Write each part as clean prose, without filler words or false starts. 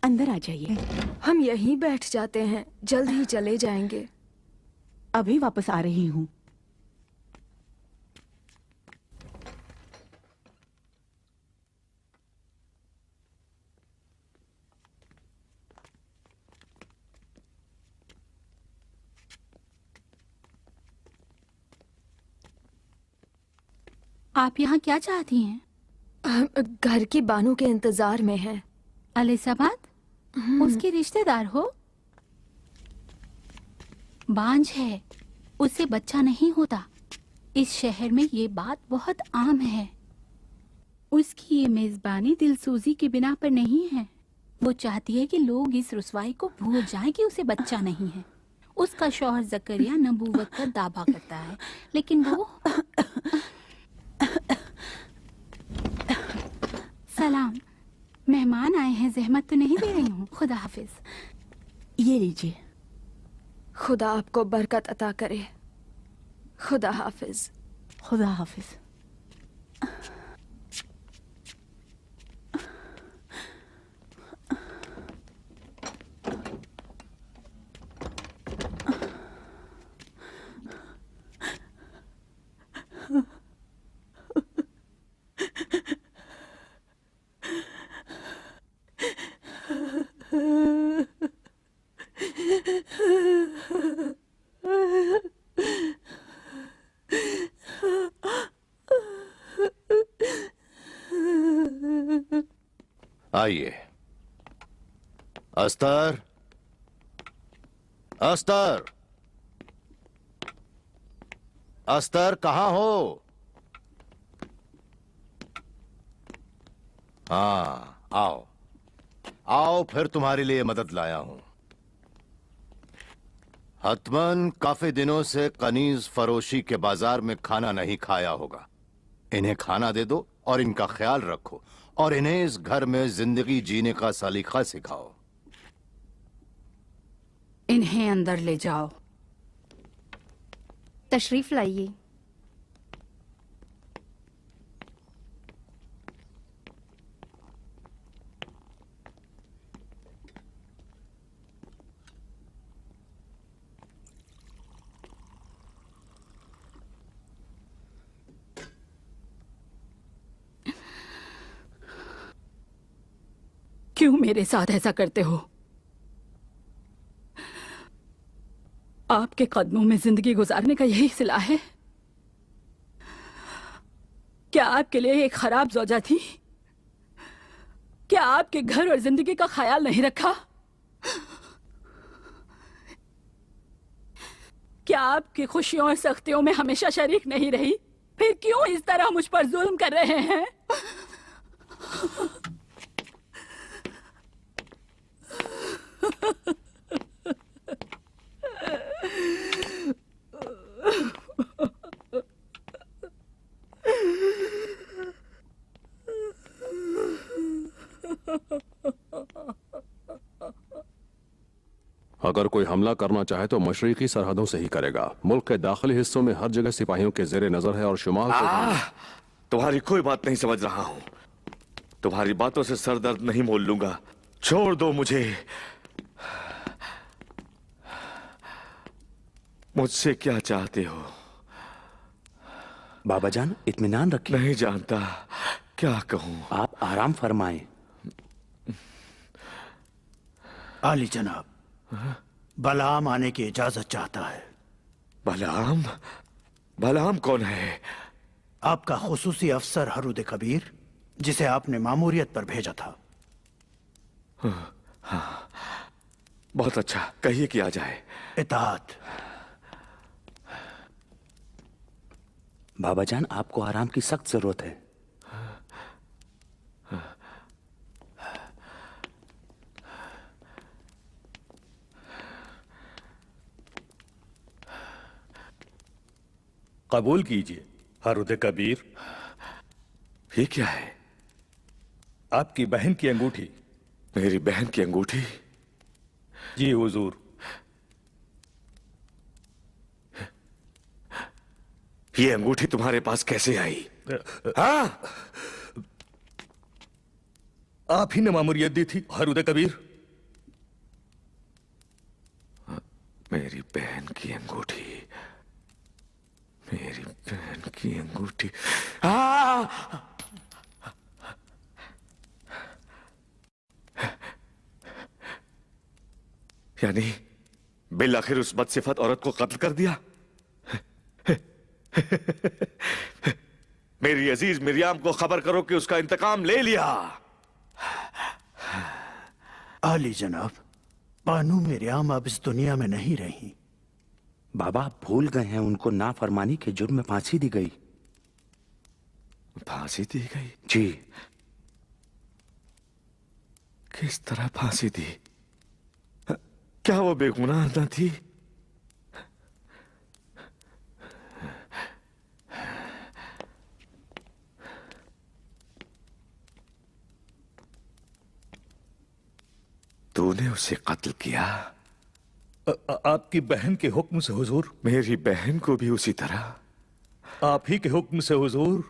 अंदर आ जाइए। हम यहीं बैठ जाते हैं, जल्द ही चले जाएंगे। अभी वापस आ रही हूँ। आप यहाँ क्या चाहती हैं? हम घर की बानू के इंतजार में हैं। अलीसाबाद? उसके रिश्तेदार हो? बांझ है, उससे बच्चा नहीं होता। इस शहर में ये बात बहुत आम है। उसकी ये मेजबानी दिलसोजी के बिना पर नहीं है। वो चाहती है कि लोग इस रुसवाई को भूल जाएं कि उसे बच्चा नहीं है। उसका शौहर जकरिया नबूवत का दावा करता है, लेकिन वो सलाम, मेहमान आए हैं, जहमत तो नहीं दे रही हूँ। खुदा हाफिज। ये लीजिए। खुदा आपको बरकत अता करे। खुदा हाफिज। खुदा हाफिज। आइए। अस्तर, अस्तर, अस्तर, कहाँ हो? हाँ, आओ आओ, फिर तुम्हारे लिए मदद लाया हूं। हतमन काफी दिनों से कनीज फरोशी के बाजार में खाना नहीं खाया होगा। इन्हें खाना दे दो और इनका ख्याल रखो, और इन्हें इस घर में जिंदगी जीने का सलीका सिखाओ। इन्हें अंदर ले जाओ। तशरीफ लाइए। क्यों मेरे साथ ऐसा करते हो? आपके कदमों में जिंदगी गुजारने का यही सिला है? क्या आपके लिए एक खराब ज़ौजा थी? क्या आपके घर और जिंदगी का ख्याल नहीं रखा? क्या आपकी खुशियों और सख्तियों में हमेशा शरीक नहीं रही? फिर क्यों इस तरह मुझ पर जुल्म कर रहे हैं? अगर कोई हमला करना चाहे तो मशरिकी सरहदों से ही करेगा। मुल्क के दाखिली हिस्सों में हर जगह सिपाहियों के जेरे नजर है और शुमाल से तुम्हारी कोई बात नहीं समझ रहा हूं। तुम्हारी बातों से सर दर्द नहीं मोल लूंगा। छोड़ दो मुझे। मुझसे क्या चाहते हो? बाबा जान, इत्मीनान रखिए। नहीं जानता क्या कहूं। आप आराम फरमाएं। आली जनाब, बलआम आने की इजाजत चाहता है। बलआम? बलआम कौन है? आपका खुसूसी अफसर हरूद कबीर, जिसे आपने मामूरियत पर भेजा था। हाँ, बहुत अच्छा, कहिए कि आ जाए। इताअत। बाबा जान, आपको आराम की सख्त जरूरत है। कबूल कीजिए हरूद कबीर। ये क्या है? आपकी बहन की अंगूठी। मेरी बहन की अंगूठी? जी हुजूर। ये अंगूठी तुम्हारे पास कैसे आई? हाँ? आप ही ने मामूरियत दी थी हरूद कबीर। यानी बिल आखिर उस बदसिफत औरत को कत्ल कर दिया। मेरी अजीज मिरियाम को खबर करो कि उसका इंतकाम ले लिया। आली जनाब, बानू मिरियाम अब इस दुनिया में नहीं रही। बाबा आप भूल गए हैं, उनको नाफरमानी के जुर्म में फांसी दी गई। फांसी दी गई? जी। किस तरह फांसी दी? क्या वो बेगुनाह न थी? तूने उसे कत्ल किया? आपकी बहन के हुक्म से हुजूर। मेरी बहन को भी उसी तरह? आप ही के हुक्म से हुजूर।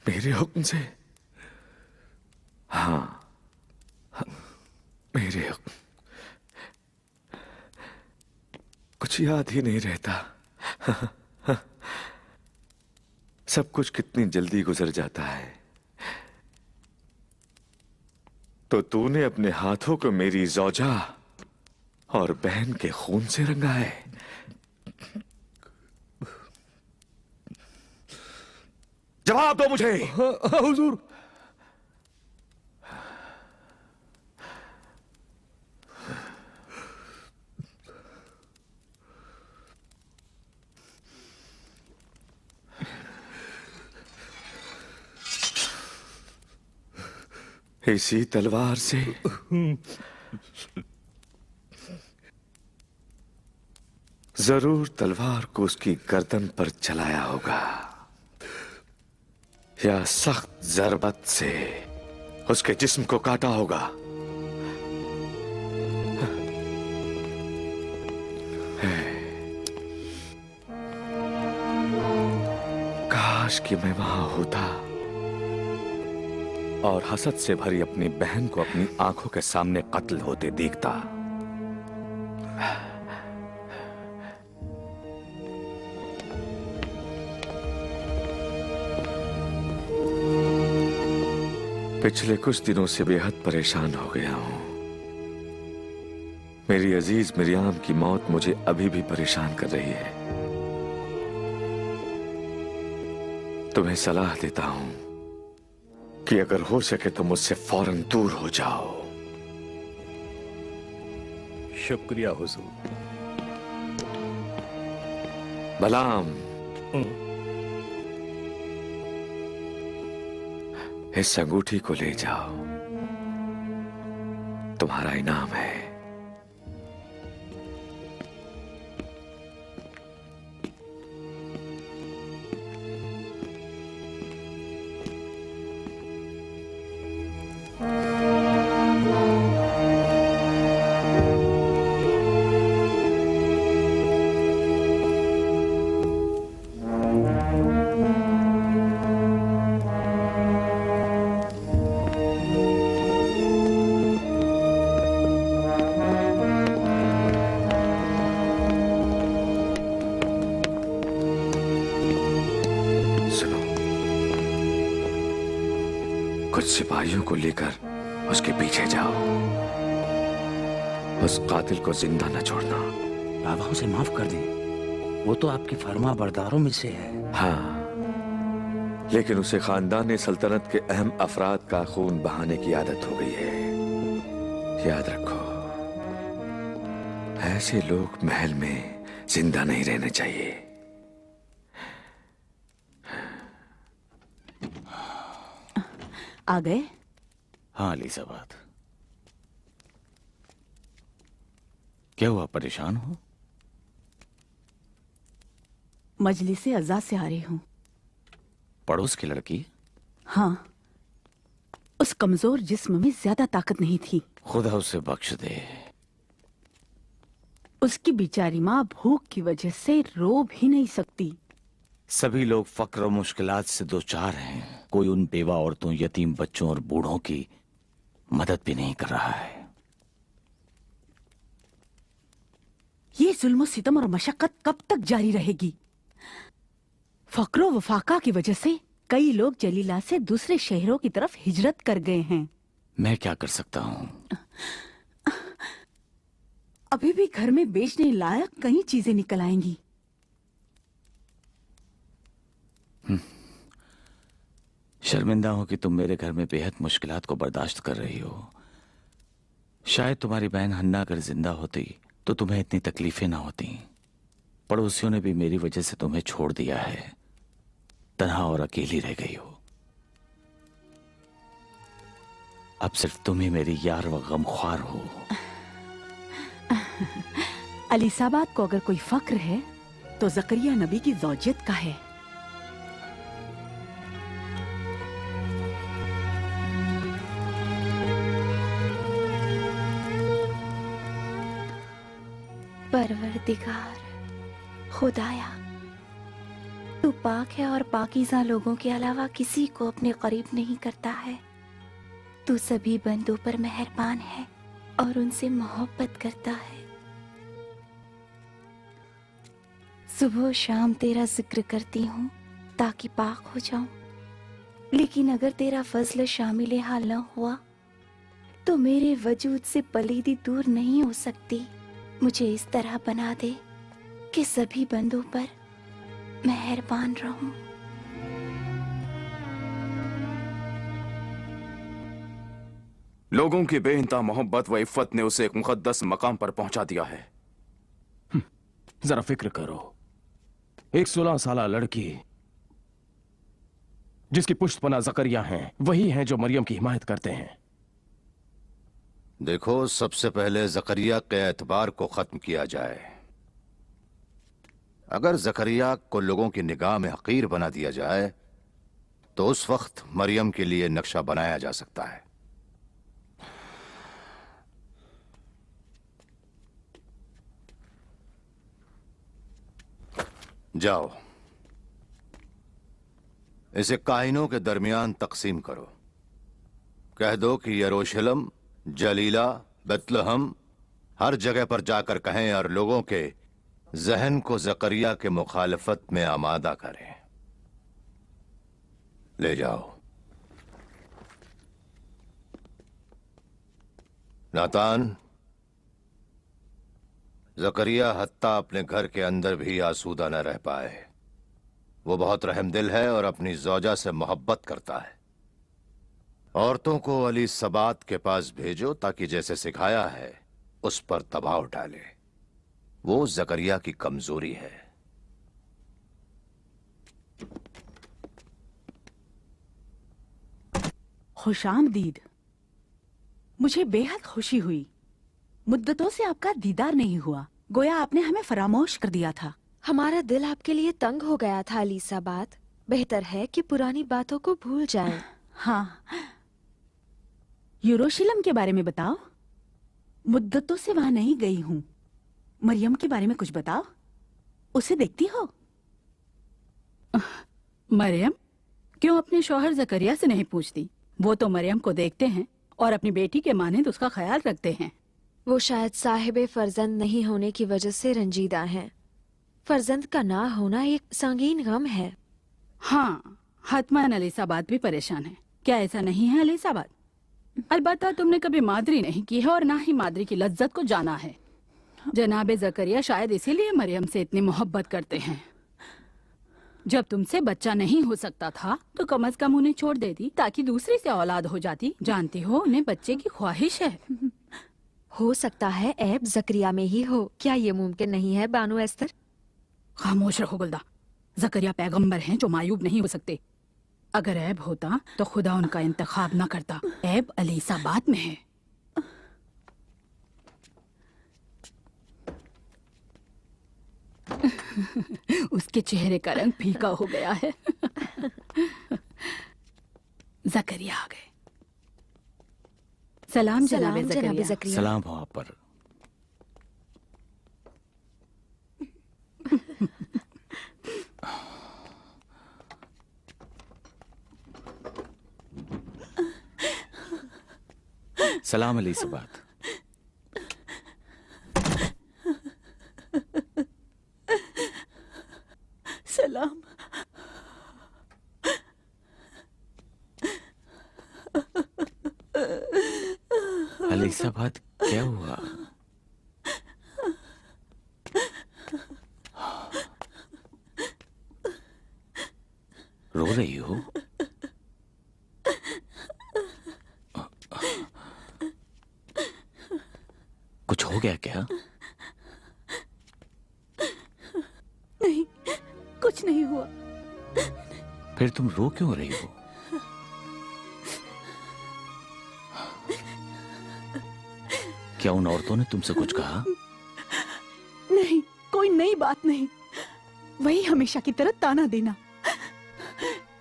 मेरे हुक्म से? हाँ, मेरे हुक्म। कुछ याद ही नहीं रहता। सब कुछ कितनी जल्दी गुजर जाता है। तो तूने अपने हाथों को मेरी ज़ौजा और बहन के खून से रंगा है। जवाब दो मुझे। हाँ हुजूर। इसी तलवार से? जरूर तलवार को उसकी गर्दन पर चलाया होगा, या सख्त जरबत से उसके जिस्म को काटा होगा। काश कि मैं वहां होता और हसद से भरी अपनी बहन को अपनी आंखों के सामने कत्ल होते देखता। पिछले कुछ दिनों से बेहद परेशान हो गया हूं। मेरी अजीज मिरियाम की मौत मुझे अभी भी परेशान कर रही है। तुम्हें सलाह देता हूं कि अगर हो सके तो मुझसे फौरन दूर हो जाओ। शुक्रिया हुजूर। बलाम, इस अंगूठी को ले जाओ, तुम्हारा इनाम है। कुछ सिपाहियों को लेकर उसके पीछे जाओ। उस कातिल को जिंदा न छोड़ना। बाबा उसे माफ कर दें, वो तो आपके फर्मा बरदारों में से है। हाँ, लेकिन उसे खानदान सल्तनत के अहम अफराद का खून बहाने की आदत हो गई है। याद रखो, ऐसे लोग महल में जिंदा नहीं रहने चाहिए। आ गए? हाँ एलिजाबेथ, क्या हुआ, परेशान हो? मजलिस अज़ा से आ रही हूँ। पड़ोस की लड़की? हाँ, उस कमजोर जिस्म में ज्यादा ताकत नहीं थी। खुदा उसे बख्श दे। उसकी बेचारी माँ भूख की वजह से रो भी नहीं सकती। सभी लोग फक्र और मुश्किलात से दो चार हैं। कोई उन बेवा औरतों, यतीम बच्चों और बूढ़ों की मदद भी नहीं कर रहा है। ये जुल्म सितम और मशक्कत कब तक जारी रहेगी? फक्रो वफाका की वजह से कई लोग जलीला से दूसरे शहरों की तरफ हिजरत कर गए हैं। मैं क्या कर सकता हूँ? अभी भी घर में बेचने लायक कई चीजें निकल आएंगी। शर्मिंदा हूं कि तुम मेरे घर में बेहद मुश्किलात को बर्दाश्त कर रही हो। शायद तुम्हारी बहन हन्ना अगर जिंदा होती तो तुम्हें इतनी तकलीफें ना होती। पड़ोसियों ने भी मेरी वजह से तुम्हें छोड़ दिया है, तन्हा और अकेली रह गई हो। अब सिर्फ तुम ही मेरी यार व गमख्वार हो। अलीसाबाद को अगर कोई फक्र है तो जकरिया नबी की ज़ौजियत का है। परवरदिगार खुदाया, तू पाक है और पाकीज़ा लोगों के अलावा किसी को अपने करीब नहीं करता है। तू सभी बंदों पर मेहरबान है और उनसे मोहब्बत करता है। सुबह शाम तेरा जिक्र करती हूँ ताकि पाक हो जाऊं, लेकिन अगर तेरा फजल शामिल हाल न हुआ तो मेरे वजूद से पलीदी दूर नहीं हो सकती। मुझे इस तरह बना दे कि सभी बंदों पर मेहरबान रहूं। लोगों की बेइंतहा मोहब्बत व इफ़्फ़त ने उसे एक मुक़द्दस मकाम पर पहुंचा दिया है। जरा फिक्र करो, एक 16 साला लड़की जिसकी पुश्तपना जकरिया हैं, वही हैं जो मरियम की हिमायत करते हैं। देखो, सबसे पहले जकरिया के एतबार को खत्म किया जाए। अगर जकरिया को लोगों की निगाह में हकीर बना दिया जाए तो उस वक्त मरियम के लिए नक्शा बनाया जा सकता है। जाओ, इसे काहिनों के दरमियान तकसीम करो। कह दो कि यरूशलेम, जलीला, बेतलहम, हर जगह पर जाकर कहें और लोगों के जहन को जकरिया के मुखालफत में आमादा करें। ले जाओ। नातान, जकरिया हत्ता अपने घर के अंदर भी आसूदा न रह पाए। वो बहुत रहमदिल है और अपनी ज़ौजा से मोहब्बत करता है। औरतों को अली सबात के पास भेजो ताकि जैसे सिखाया है उस पर दबाव डाले। वो जकरिया की कमजोरी है। खुशामदीद। मुझे बेहद खुशी हुई। मुद्दतों से आपका दीदार नहीं हुआ, गोया आपने हमें फरामोश कर दिया था। हमारा दिल आपके लिए तंग हो गया था अलीसाबाद। बेहतर है कि पुरानी बातों को भूल जाएं। हाँ, यरूशलेम के बारे में बताओ। मुद्दतों से वहां नहीं गई हूँ। मरियम के बारे में कुछ बताओ। उसे देखती हो? मरियम क्यों अपने शौहर जकरिया से नहीं पूछती? वो तो मरियम को देखते हैं और अपनी बेटी के मानिंद उसका ख्याल रखते हैं। वो शायद साहिबे फर्जंद नहीं होने की वजह से रंजीदा हैं। फर्जंद का ना होना एक संगीन गम है। हाँ, हतमान अलीसाबाद भी परेशान है। क्या ऐसा नहीं है अलीसाबाद? अलबत्ता तुमने कभी मादरी नहीं की है और ना ही मादरी की लज्जत को जाना है। जनाबे जकरिया शायद इसीलिए मरियम से इतनी मोहब्बत करते हैं। जब तुमसे बच्चा नहीं हो सकता था तो कम से कम उन्हें छोड़ देती ताकि दूसरी से औलाद हो जाती। जानती हो, उन्हें बच्चे की ख्वाहिश है। हो सकता है ऐब जकरिया में ही हो। क्या ये मुमकिन नहीं है बानो एस्तर? खामोश रहो गुलदा। जकरिया पैगंबर हैं जो मायूब नहीं हो सकते। अगर ऐब होता तो खुदा उनका इंतखाब न करता। ऐब अलीसाबाद में है। उसके चेहरे का रंग फीका हो गया है। जकरिया आ गए। सलाम जनाबे जकरिया। सलाम हो आप पर। सलाम अलीसाबाद। सलाम। अलीसाबाद, क्या हुआ? कुछ हो गया क्या? नहीं, कुछ नहीं हुआ। फिर तुम रो क्यों रही हो? क्या उन औरतों ने तुमसे कुछ कहा? नहीं, कोई नई बात नहीं, वही हमेशा की तरह ताना देना,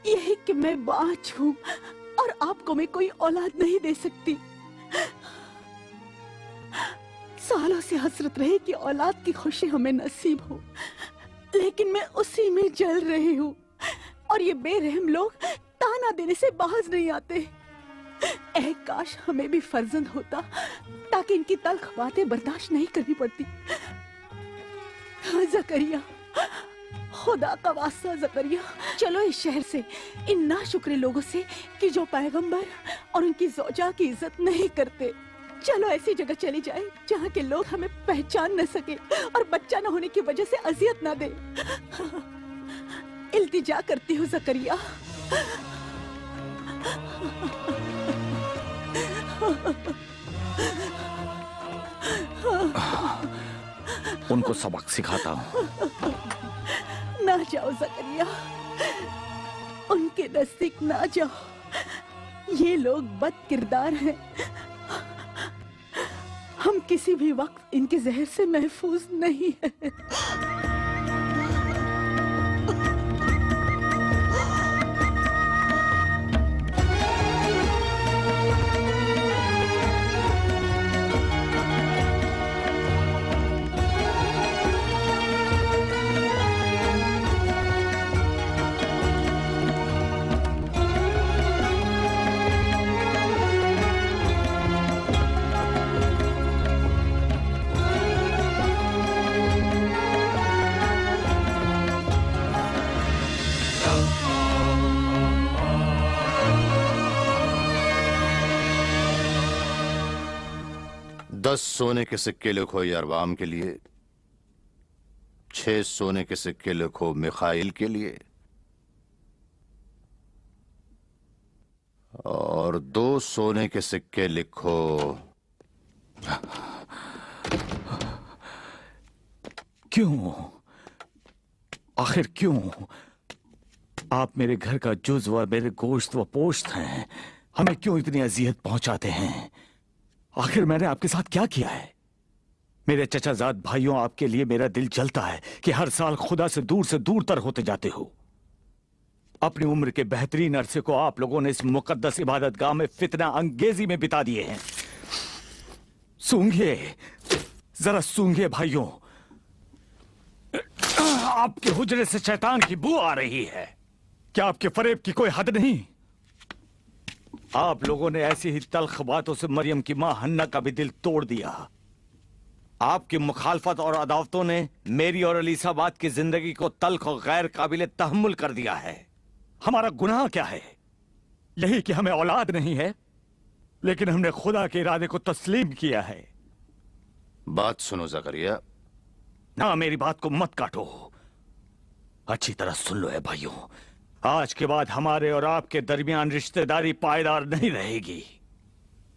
यही कि मैं बाँझ हूँ और आपको मैं कोई औलाद नहीं दे सकती। सालों से हसरत रही कि औलाद की खुशी हमें नसीब हो, लेकिन मैं उसी में जल रही हूँ और ये बेरहम लोग ताना देने से बाज नहीं आते। ऐ काश हमें भी फर्जंद होता ताकि इनकी तल्ख बातें बर्दाश्त नहीं करनी पड़ती। ज़करिया, खुदा का वास्ता ज़करिया, चलो इस शहर से, इन नाशुक्रे लोगों से कि जो पैगंबर और उनकी ज़ौजा की इज्जत नहीं करते। चलो ऐसी जगह चली जाए जहाँ के लोग हमें पहचान न सके और बच्चा न होने की वजह से अजियत न दे। इल्तिजा करती हूँ ज़करिया। उनको सबक सिखाता हूँ। ना जाओ ज़करिया, उनके नजदीक ना जाओ, ये लोग बद किरदार हैं। हम किसी भी वक्त इनके जहर से महफूज नहीं है। दस सोने के सिक्के लिखो यरबाम के लिए, 6 सोने के सिक्के लिखो मिखाइल के लिए, और 2 सोने के सिक्के लिखो। क्यों? आखिर क्यों? आप मेरे घर का जुज व मेरे गोश्त व पोश्त हैं, हमें क्यों इतनी अजियत पहुंचाते हैं? आखिर मैंने आपके साथ क्या किया है? मेरे चचाजाद भाइयों, आपके लिए मेरा दिल जलता है कि हर साल खुदा से दूर तर होते जाते हो। अपनी उम्र के बेहतरीन अरसे को आप लोगों ने इस मुकद्दस इबादत गाह में फितना अंगेजी में बिता दिए हैं। सूंघिए, जरा सूंघिए भाइयों, आपके हुजरे से शैतान की बू आ रही है। क्या आपके फरेब की कोई हद नहीं? आप लोगों ने ऐसी ही तल्ख बातों से मरियम की मां हन्ना का भी दिल तोड़ दिया। आपकी मुखालफत और अदावतों ने मेरी और अलीसाबाद की जिंदगी को तल्ख और गैर काबिल तहम्मुल कर दिया है। हमारा गुनाह क्या है? यही कि हमें औलाद नहीं है, लेकिन हमने खुदा के इरादे को तस्लीम किया है। बात सुनो ज़करिया। ना, मेरी बात को मत काटो, अच्छी तरह सुन लो है भाइयों। आज के बाद हमारे और आपके दरमियान रिश्तेदारी पायदार नहीं रहेगी।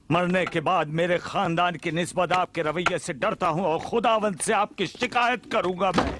मरने के बाद मेरे खानदान की निस्बत आपके रवैये से डरता हूं और खुदावंद से आपकी शिकायत करूंगा मैं।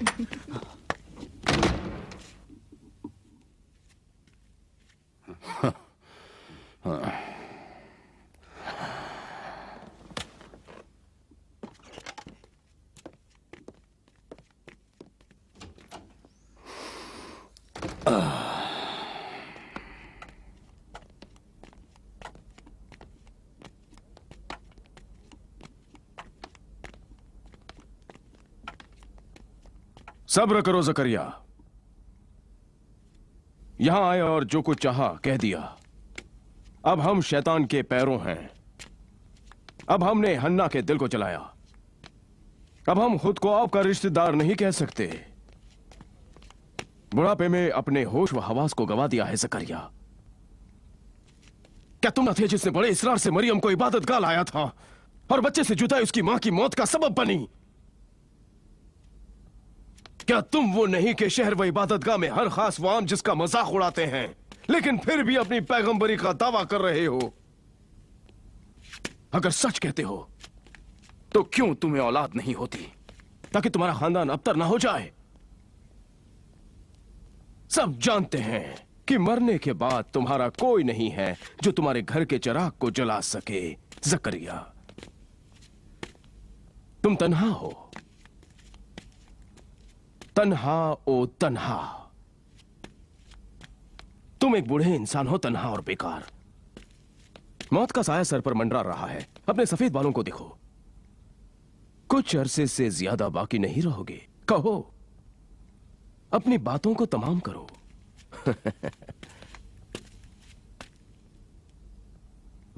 सब्र करो ज़करिया। यहां आए और जो कुछ चाहा कह दिया। अब हम शैतान के पैरों हैं। अब हमने हन्ना के दिल को चलाया। अब हम खुद को आपका रिश्तेदार नहीं कह सकते। बुढ़ापे में अपने होश व हवास को गवा दिया है ज़करिया। क्या तुम न थे जिसने बड़े इसरार से मरियम को इबादत गाह लाया था और बच्चे से जुदाई उसकी मां की मौत का सबब बनी? क्या तुम वो नहीं कि शहर व इबादतगाह में हर खास व आम जिसका मजाक उड़ाते हैं, लेकिन फिर भी अपनी पैगंबरी का दावा कर रहे हो? अगर सच कहते हो तो क्यों तुम्हें औलाद नहीं होती? ताकि तुम्हारा खानदान अबतर ना हो जाए। सब जानते हैं कि मरने के बाद तुम्हारा कोई नहीं है जो तुम्हारे घर के चिराग को जला सके। जकरिया, तुम तन्हा हो, तन्हा ओ तन्हा। तुम एक बूढ़े इंसान हो, तन्हा और बेकार। मौत का साया सर पर मंडरा रहा है। अपने सफेद बालों को देखो, कुछ अरसे से ज्यादा बाकी नहीं रहोगे। कहो, अपनी बातों को तमाम करो।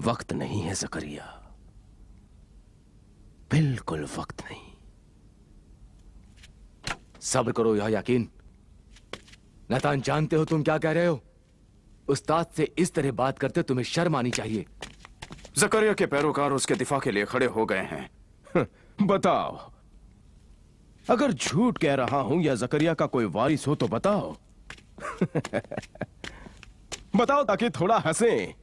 वक्त नहीं है जकरिया, बिल्कुल वक्त नहीं। सब्र करो या यकीन। नतान, जानते हो तुम क्या कह रहे हो? उस्ताद से इस तरह बात करते तुम्हें शर्म आनी चाहिए। जकरिया के पैरोकार उसके दिफा के लिए खड़े हो गए हैं। बताओ, अगर झूठ कह रहा हूं या जकरिया का कोई वारिस हो तो बताओ। बताओ ताकि थोड़ा हंसें।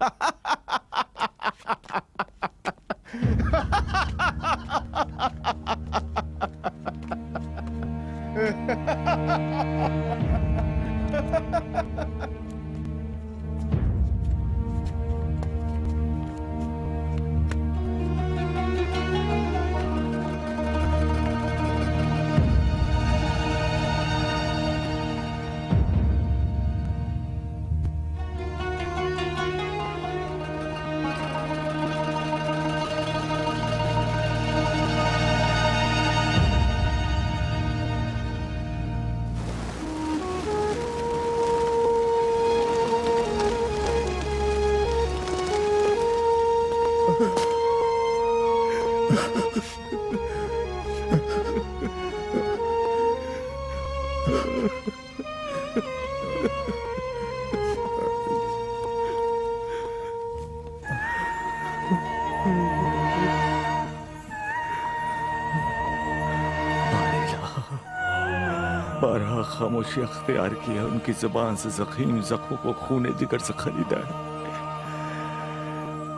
बारहा खामोशी अख्तियार की है, उनकी जुबान से जख्म जख्मों को खून जिगर से खरीदा है।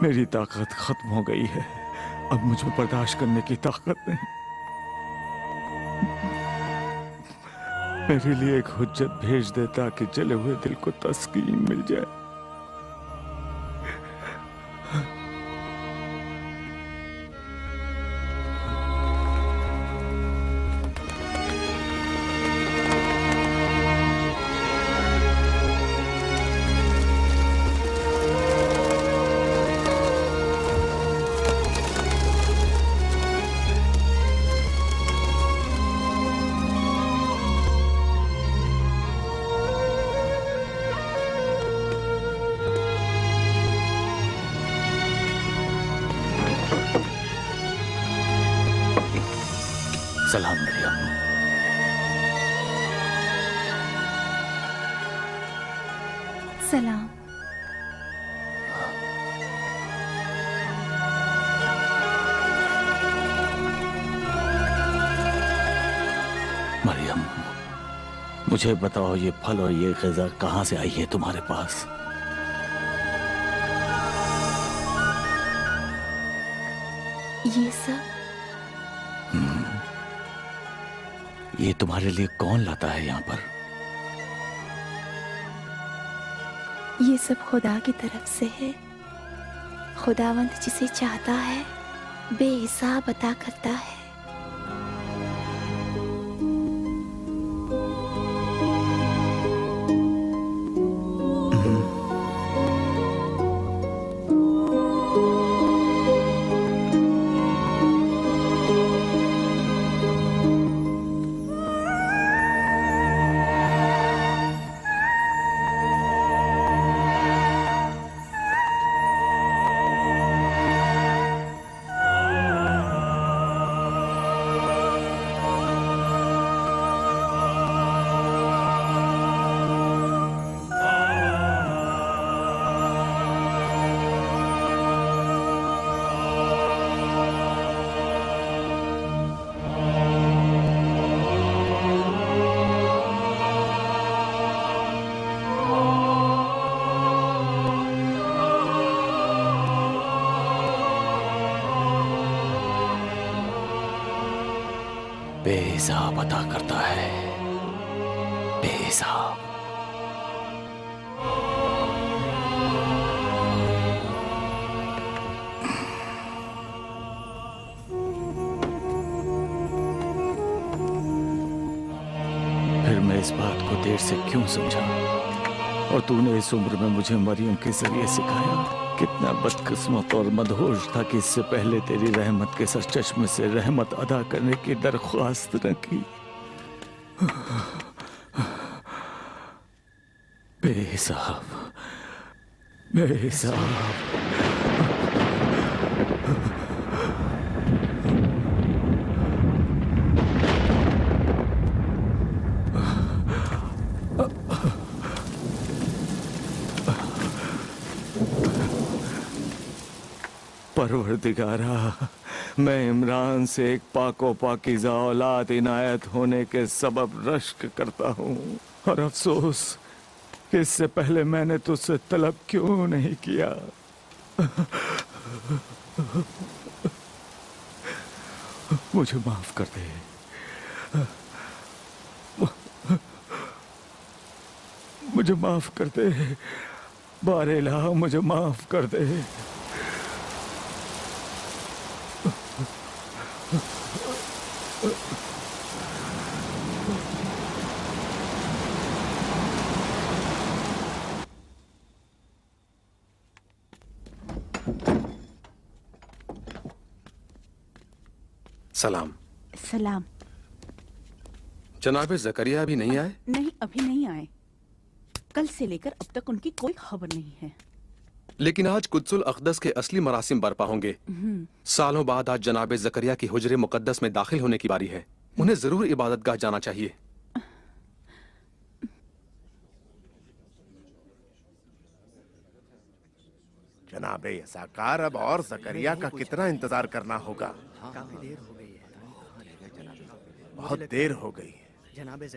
मेरी ताकत खत्म हो गई है, अब मुझे बर्दाश्त करने की ताकत नहीं। मेरे लिए एक हुज्जत भेज देता कि जले हुए दिल को तस्कीन मिल जाए। सलाम मरियम। सलाम। मरियम, मुझे बताओ, ये फल और ये ग़िज़ा कहाँ से आई है तुम्हारे पास? ये सब ये तुम्हारे लिए कौन लाता है यहाँ पर? ये सब खुदा की तरफ से है। खुदावंद जिसे चाहता है बेहिसाब अता करता है। बेहिसाब अता करता है, बेहिसाब। फिर मैं इस बात को देर से क्यों समझा? और तूने इस उम्र में मुझे मरियम के जरिए सिखाया। कितना बदकिस्मत और मदहोश था कि इससे पहले तेरी रहमत के सर चश्मे से रहमत अदा करने की दरख्वास्त न की। बेहिसाब, बेहिसाब। परवरदिगारा, मैं इमरान से एक पाको पाकीज़ा औलाद इनायत होने के सबब रश्क करता हूँ, और अफसोस कि इससे पहले मैंने तुझसे तलब क्यों नहीं किया। मुझे माफ कर दे, मुझे माफ कर दे, बारे इलाहा मुझे माफ कर दे। सलाम। सलाम। जनाब ज़करिया अभी नहीं आए? नहीं, अभी नहीं आए। कल से लेकर अब तक उनकी कोई खबर नहीं है। लेकिन आज कुद्सुल अक़दस के असली मरासिम बरपा होंगे। सालों बाद आज जनाब ज़करिया की हुजरे मुक़द्दस में दाखिल होने की बारी है। उन्हें जरूर इबादतगाह जाना चाहिए। जनाब यसाकार, अब और ज़करिया का कितना इंतजार करना होगा? बहुत देर हो गई।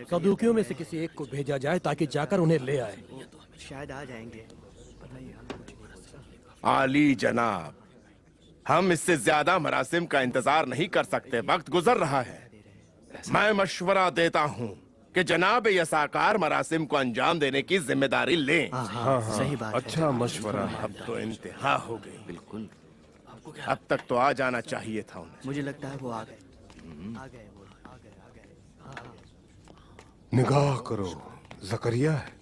सदूकियों में से किसी एक को भेजा जाए ताकि जाकर उन्हें ले आए। शायद आ जाएंगे। आली जनाब, हम इससे ज्यादा मरासिम का इंतजार नहीं कर सकते। वक्त गुजर रहा है। मैं मशवरा देता हूँ कि जनाब यसाकार मरासिम को अंजाम देने की जिम्मेदारी लें। सही बात है। अच्छा मशवरा। अब तो इंतहा हो गई। बिल्कुल। अब तक तो आ जाना चाहिए था उन्हें। मुझे लगता है वो आ गए। निगाह करो, ज़करिया है।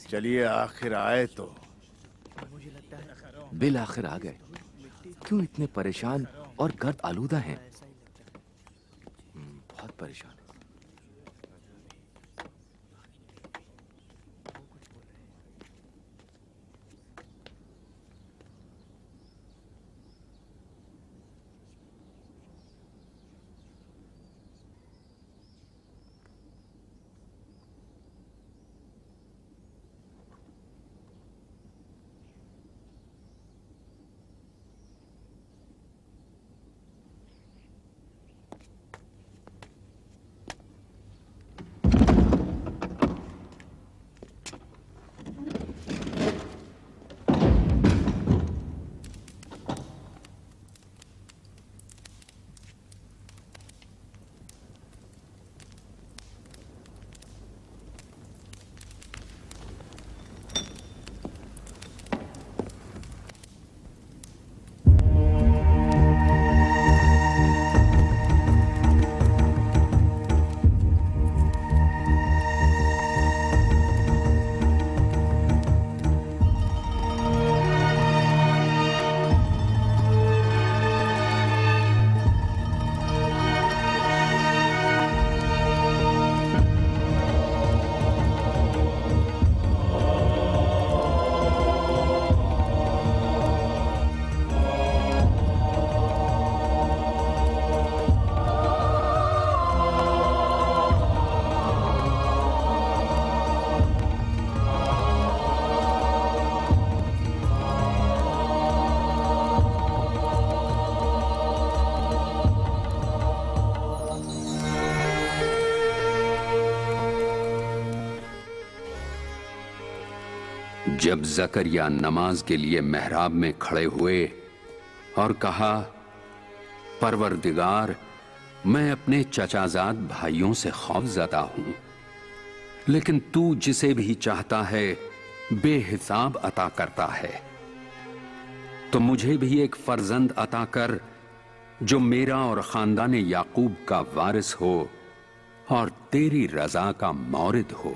चलिए आखिर आए तो। बिल आखिर आ गए। क्यों इतने परेशान और गर्द आलूदा हैं? बहुत परेशान। जब जकरिया नमाज के लिए मेहराब में खड़े हुए और कहा, परवरदिगार, मैं अपने चचाजाद भाइयों से खौफजदा हूं, लेकिन तू जिसे भी चाहता है बेहिसाब अता करता है। तो मुझे भी एक फर्जंद अता कर जो मेरा और खानदान याकूब का वारिस हो और तेरी रजा का मौरिद हो।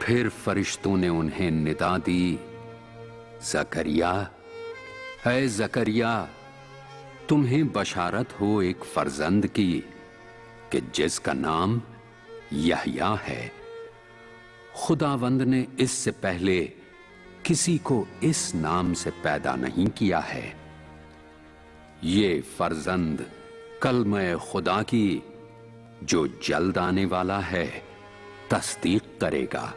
फिर फरिश्तों ने उन्हें निदा दी, जकरिया, है जकरिया, तुम्हें बशारत हो एक फर्जंद की कि जिसका नाम यहया है। खुदावंद ने इससे पहले किसी को इस नाम से पैदा नहीं किया है। ये फर्जंद कलमे खुदा की जो जल्द आने वाला है तस्दीक करेगा।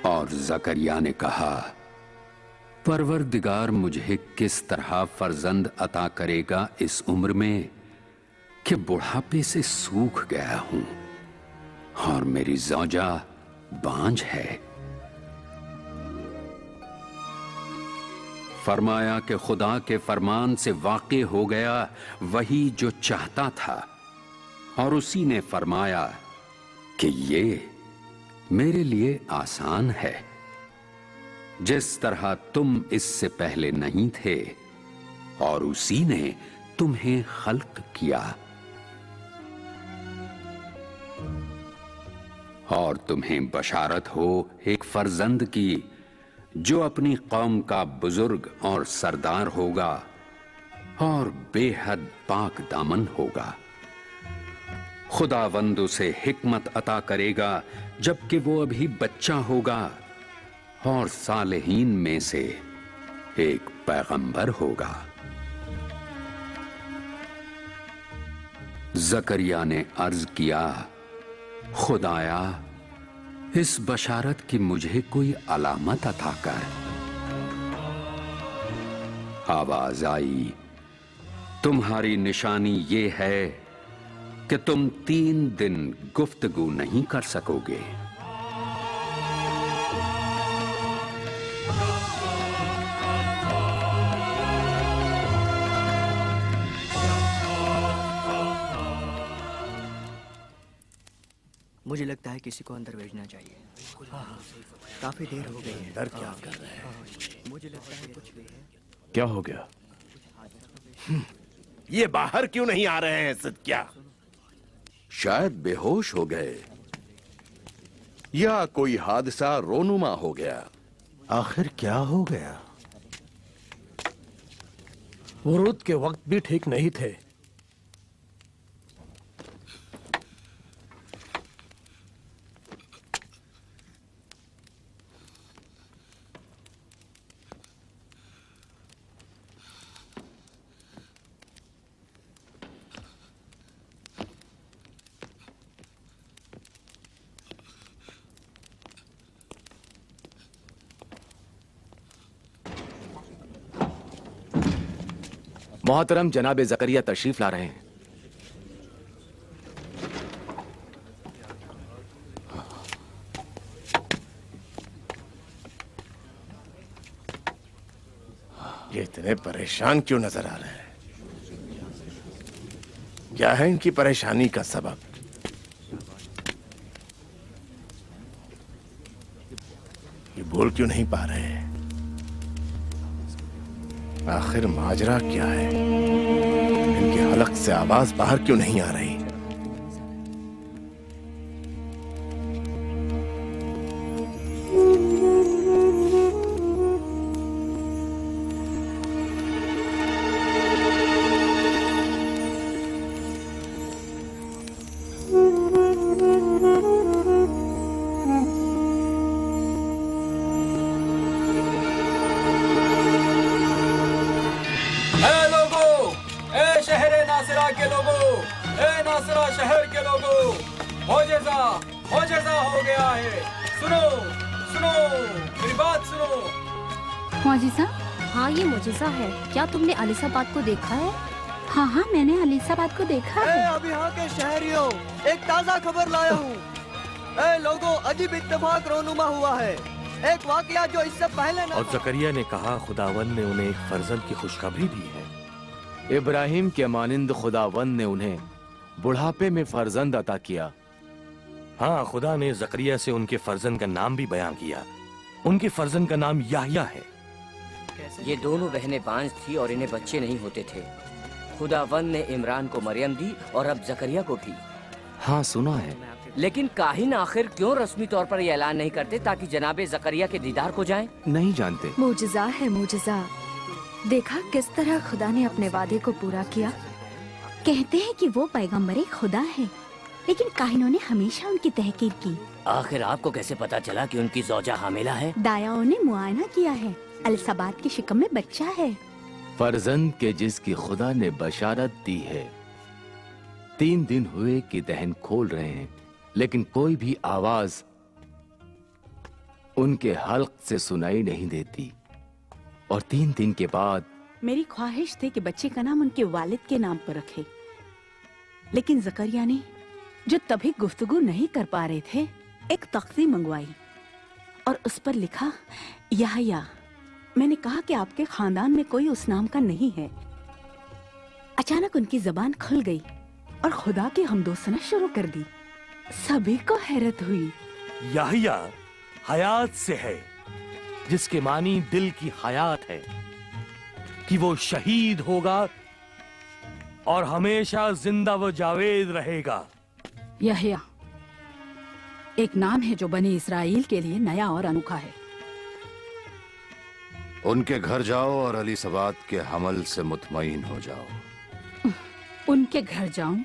और जकरिया ने कहा, परवरदिगार मुझे किस तरह फर्जंद अता करेगा इस उम्र में कि बुढ़ापे से सूख गया हूं और मेरी ज़ौजा बांझ है। फरमाया कि खुदा के फरमान से वाक़े हो गया वही जो चाहता था, और उसी ने फरमाया कि ये मेरे लिए आसान है। जिस तरह तुम इससे पहले नहीं थे और उसी ने तुम्हें खल्क किया। और तुम्हें बशारत हो एक फर्जंद की जो अपनी कौम का बुजुर्ग और सरदार होगा और बेहद पाक दामन होगा। खुदावंद उसे हिकमत अता करेगा जबकि वो अभी बच्चा होगा, और सालेहीन में से एक पैगंबर होगा। जकरिया ने अर्ज किया, खुदाया, इस बशारत की मुझे कोई अलामत अता कर। आवाज आई, तुम्हारी निशानी ये है कि तुम 3 दिन गुफ्तगू नहीं कर सकोगे। मुझे लगता है किसी को अंदर भेजना चाहिए। काफी देर हो गई है। डर क्या कर रहे हैं? मुझे लगता है कुछ भी है। क्या हो गया? ये बाहर क्यों नहीं आ रहे हैं सिद्किया? शायद बेहोश हो गए या कोई हादसा रोनुमा हो गया। आखिर क्या हो गया? वुरूद के वक्त भी ठीक नहीं थे। मोहतरम जनाब जकरिया तशरीफ ला रहे हैं। ये इतने परेशान क्यों नजर आ रहे हैं? क्या है इनकी परेशानी का सबब? ये बोल क्यों नहीं पा रहे हैं? आखिर माजरा क्या है? इनके हलक से आवाज बाहर क्यों नहीं आ रही? हाँ, ये मुजज़ा है। क्या तुमने अलीसाबाद को देखा है? हाँ हाँ, मैंने अलीसाबाद को देखा है। अब यहाँ के शहरियों, एक ताज़ा खबर लाया हूँ। ए लोगों, अजीब इत्तेफाक रोनुमा हुआ है। एक वाकया जो इससे पहले न और जकरिया ने कहा खुदावंद ने उन्हें एक फर्जंद की खुशखबरी दी है। इब्राहिम के मानिंद खुदावंद ने उन्हें बुढ़ापे में फर्जंद अता किया। हाँ, खुदा ने जकरिया से उनके फर्जंद का नाम भी बयां किया। उनके फर्जंद का नाम याह्या है। ये दोनों बहनें बांझ थी और इन्हें बच्चे नहीं होते थे। खुदावंद ने इमरान को मरियम दी और अब जकरिया को भी। हाँ, सुना है। लेकिन काहिन आखिर क्यों रस्मी तौर पर ये ऐलान नहीं करते ताकि जनाबे जकरिया के दीदार को जाएं? नहीं जानते। मुजज़ा है मुजज़ा। देखा किस तरह खुदा ने अपने वादे को पूरा किया। कहते हैं कि वो पैगंबरे खुदा है, लेकिन काहिनों ने हमेशा उनकी तहकीर की। आखिर आपको कैसे पता चला कि उनकी ज़ौजा हामिला है? दायाओं ने मुआयना किया है। अलीसाबाद की शिकम में बच्चा है। फर्जंद के जिसकी खुदा ने बशारत दी है। 3 दिन हुए कि दहन खोल रहे हैं, लेकिन कोई भी आवाज उनके हल्क से सुनाई नहीं देती। और 3 दिन के बाद मेरी ख्वाहिश थी कि बच्चे का नाम उनके वालिद के नाम पर रखे, लेकिन जकरिया ने, जो तभी गुफ्तगू नहीं कर पा रहे थे, एक तख्ती मंगवाई और उस पर लिखा याह्या। मैंने कहा कि आपके खानदान में कोई उस नाम का नहीं है। अचानक उनकी जबान खुल गई और खुदा की हमदोसना शुरू कर दी। सभी को हैरत हुई। याह्या हयात से है, जिसके मानी दिल की हयात है, कि वो शहीद होगा और हमेशा जिंदा व जावेद रहेगा। याह्या एक नाम है जो बनी इसराइल के लिए नया और अनोखा है। उनके घर जाओ और अलीसाबाद के हमल से मुतमईन हो जाओ। उनके घर जाऊं?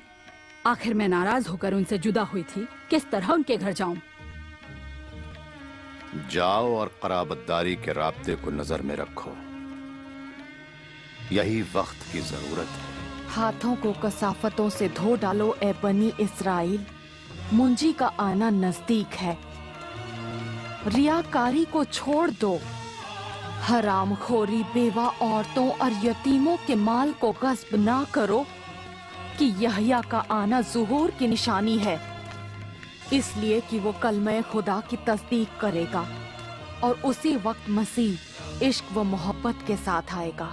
आखिर मैं नाराज होकर उनसे जुदा हुई थी, किस तरह उनके घर जाऊं? जाओ और कराबतदारी के राब्ते को नजर में रखो। यही वक्त की जरूरत है। हाथों को कसाफतों से धो डालो ए बनी इसराइल, मुंजी का आना नजदीक है। रियाकारी को छोड़ दो। हरामखोरी, बेवा औरतों और यतीमों के माल को गस्ब ना करो, कि याह्या का आना ज़ुहूर की निशानी है, इसलिए कि वो कलमे खुदा की तस्दीक करेगा और उसी वक्त मसीह इश्क व मोहब्बत के साथ आएगा।